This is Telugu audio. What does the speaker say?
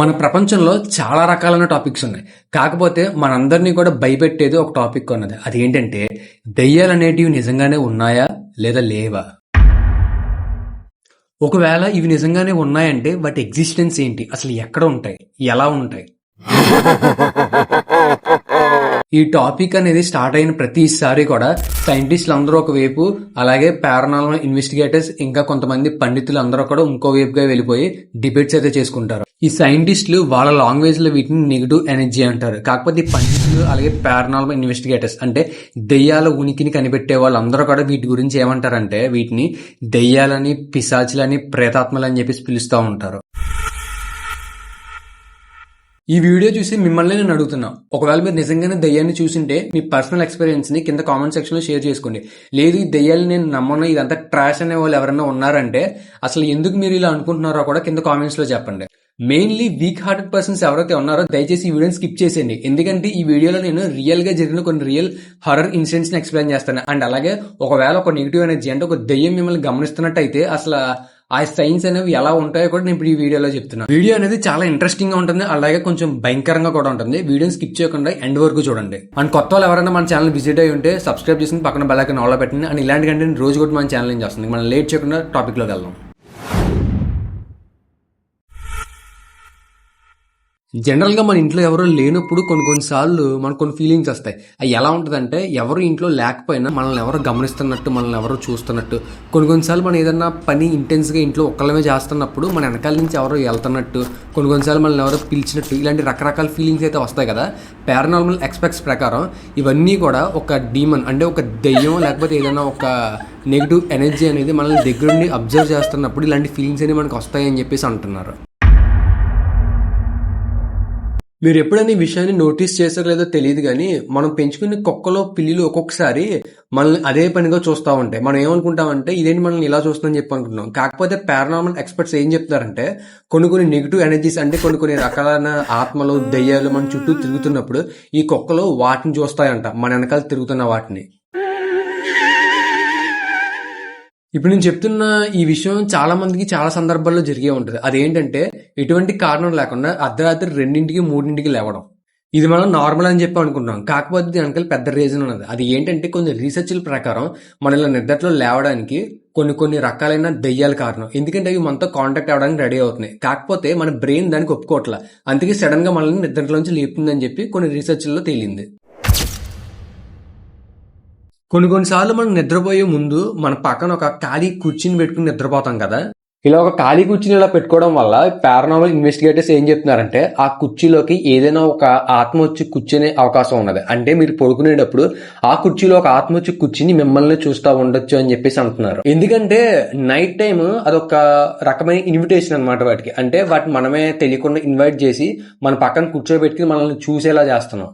మన ప్రపంచంలో చాలా రకాలైన టాపిక్స్ ఉన్నాయి. కాకపోతే మనందరినీ కూడా భయపెట్టేది ఒక టాపిక్ ఉన్నది. అది ఏంటంటే దెయ్యాలు అనేటివి నిజంగానే ఉన్నాయా లేదా లేవా? ఒకవేళ ఇవి నిజంగానే ఉన్నాయంటే వాటి ఎగ్జిస్టెన్స్ ఏంటి, అసలు ఎక్కడ ఉంటాయి, ఎలా ఉంటాయి? ఈ టాపిక్ అనేది స్టార్ట్ అయిన ప్రతిసారి కూడా సైంటిస్టులు అందరూ ఒకవైపు, అలాగే పారానార్మల్ ఇన్వెస్టిగేటర్స్ ఇంకా కొంతమంది పండితులు అందరూ కూడా ఇంకో వైపుగా వెళ్ళిపోయి డిబేట్స్ అయితే చేసుకుంటారు. ఈ సైంటిస్టులు వాళ్ళ లాంగ్వేజ్ లో వీటిని నెగిటివ్ ఎనర్జీ అంటారు. కాకపోతే ఈ పండితులు అలాగే పారానార్మల్ ఇన్వెస్టిగేటర్స్ అంటే దెయ్యాల ఉనికిని కనిపెట్టే వాళ్ళందరూ కూడా వీటి గురించి ఏమంటారంటే వీటిని దెయ్యాలని, పిశాచులని, ప్రేతాత్మలు అని చెప్పేసి పిలుస్తూ ఉంటారు. ఈ వీడియో చూసి మిమ్మల్ని నేను అడుగుతున్నా, ఒకవేళ మీరు నిజంగానే దయ్యాన్ని చూసింటే మీ పర్సనల్ ఎక్స్పీరియన్స్ ని కింద కామెంట్ సెక్షన్ లో షేర్ చేసుకోండి. లేదు ఈ దయ్యాన్ని నేను నమ్మను, ఇదంతా ట్రాష్ అనే వాళ్ళు ఎవరైనా ఉన్నారంటే అసలు ఎందుకు మీరు ఇలా అనుకుంటున్నారో కూడా కింద కామెంట్స్ లో చెప్పండి. మెయిన్లీ వీక్ హార్టెడ్ పర్సన్స్ ఎవరైతే ఉన్నారో దయచేసి ఈ వీడియోని స్కిప్ చేసేయండి. ఎందుకంటే ఈ వీడియోలో నేను రియల్ గా జరిగిన కొన్ని రియల్ హారర్ ఇన్సిడెంట్స్ ని ఎక్స్ప్లెయిన్ చేస్తాను. అండ్ అలాగే ఒకవేళ ఒక నెగిటివ్ ఎనర్జీ అంటే ఒక దయ్యం మిమ్మల్ని గమనిస్తున్నట్టయితే అసలు ఆ సైన్స్ అనేవి ఎలా ఉంటాయో కూడా నేను ఇప్పుడు ఈ వీడియోలో చెప్తున్నాను. వీడియో అనేది చాలా ఇంట్రెస్టింగ్ గా ఉంటుంది, అలాగే కొంచెం భయంకరంగా కూడా ఉంటుంది. వీడియోని స్కిప్ చేయకుండా ఎండ్ వరకు చూడండి. అండ్ కొత్త వాళ్ళు ఎవరైనా మన ఛానల్ విజిట్ అయ్యి ఉంటే సబ్స్క్రైబ్ చేసుకుని పక్కన బెల్ ఐకాన్ ఆల్ పెట్టండి. అండ్ ఇలాంటి కంటెంట్ రోజు కూడా మన ఛానల్ నుంచి వస్తుంది. మనం లేట్ చేయకుండా టాపిక్ లోకి వెళ్దాం. జనరల్ గా మన ఇంట్లో ఎవరో లేనప్పుడు కొన్నిసార్లు మనకు కొన్ని ఫీలింగ్స్ వస్తాయి. అవి ఎలా ఉంటుందంటే ఎవరు ఇంట్లో లేకపోయినా మనల్ని ఎవరో గమనిస్తున్నట్టు, మనల్ని ఎవరో చూస్తున్నట్టు. కొన్నిసార్లు మనం ఏదన్నా పని ఇంటెన్స్ గా ఇంట్లో ఒక్కళ్ళమే చేస్తున్నప్పుడు మన వెనకాల నుంచి ఎవరో వెళ్తున్నట్టు, కొన్నిసార్లు మనల్ని ఎవరో పిలిచినట్టు, ఇలాంటి రకరకాల ఫీలింగ్స్ అయితే వస్తాయి కదా. పారానార్మల్ ఎక్స్పెక్ట్స్ ప్రకారం ఇవన్నీ కూడా ఒక డీమన్ అంటే ఒక దెయ్యం లేకపోతే ఏదైనా ఒక నెగిటివ్ ఎనర్జీ అనేది మనల్ని దగ్గరుండి అబ్జర్వ్ చేస్తున్నప్పుడు ఇలాంటి ఫీలింగ్స్ అనేవి మనకు వస్తాయని చెప్పేసి అంటున్నారు. మీరు ఎప్పుడైనా ఈ విషయాన్ని నోటీస్ చేసారో లేదో తెలియదు కానీ మనం పెంచుకునే కుక్కలో పిల్లిలు ఒక్కొక్కసారి మనల్ని అదే పనిగా చూస్తూ ఉంటాయి. మనం ఏమనుకుంటామంటే ఇదేంటి మనల్ని ఇలా చూస్తుందని చెప్పి అనుకుంటున్నాం. కాకపోతే పారానార్మల్ ఎక్స్పర్ట్స్ ఏం చెప్తారంటే కొన్ని నెగిటివ్ ఎనర్జీస్ అంటే కొన్ని రకాలైన ఆత్మలు, దెయ్యాలు మన చుట్టూ తిరుగుతున్నప్పుడు ఈ కుక్కలు వాటిని చూస్తాయంట, మన వెనకాల తిరుగుతున్న వాటిని. ఇప్పుడు నేను చెప్తున్న ఈ విషయం చాలా మందికి చాలా సందర్భాల్లో జరిగే ఉంటుంది. అదేంటంటే ఎటువంటి కారణం లేకుండా అర్ధరాత్రి 2ంటికి 3ంటికి లేవడం. ఇది మనం నార్మల్ అని చెప్పి అనుకుంటున్నాం. కాకపోతే దానికల్ పెద్ద రీజన్ ఉన్నది. అది ఏంటంటే కొన్ని రీసెర్చ్ల ప్రకారం మన ఇలా నిద్రలో లేవడానికి కొన్ని రకాలైన దెయ్యాల కారణం. ఎందుకంటే అవి మనతో కాంటాక్ట్ అవ్వడానికి రెడీ అవుతున్నాయి. కాకపోతే మన బ్రెయిన్ దానికి ఒప్పుకోవట్లే. అందుకే సడన్ గా మనల్ని నిద్రలోంచి లేపుతుందని చెప్పి కొన్ని రీసెర్చ్లలో తేలింది. కొన్నిసార్లు మనం నిద్రపోయే ముందు మన పక్కన ఒక ఖాళీ కుర్చీని పెట్టుకుని నిద్రపోతాం కదా. ఇలా ఒక ఖాళీ కుర్చీని ఇలా పెట్టుకోవడం వల్ల పారానార్మల్ ఇన్వెస్టిగేటర్స్ ఏం చెప్తున్నారంటే ఆ కుర్చీలోకి ఏదైనా ఒక ఆత్మ వచ్చి కూర్చునే అవకాశం ఉన్నది. అంటే మీరు పడుకునేటప్పుడు ఆ కుర్చీలో ఒక ఆత్మ వచ్చి కూర్చుని మిమ్మల్ని చూస్తూ ఉండొచ్చు అని చెప్పేసి అంటున్నారు. ఎందుకంటే నైట్ టైం అదొక రకమైన ఇన్విటేషన్ అనమాట వాటికి. అంటే వాటిని మనమే తెలియకుండా ఇన్వైట్ చేసి మన పక్కన కూర్చోబెట్టి మనల్ని చూసేలా చేస్తున్నాం.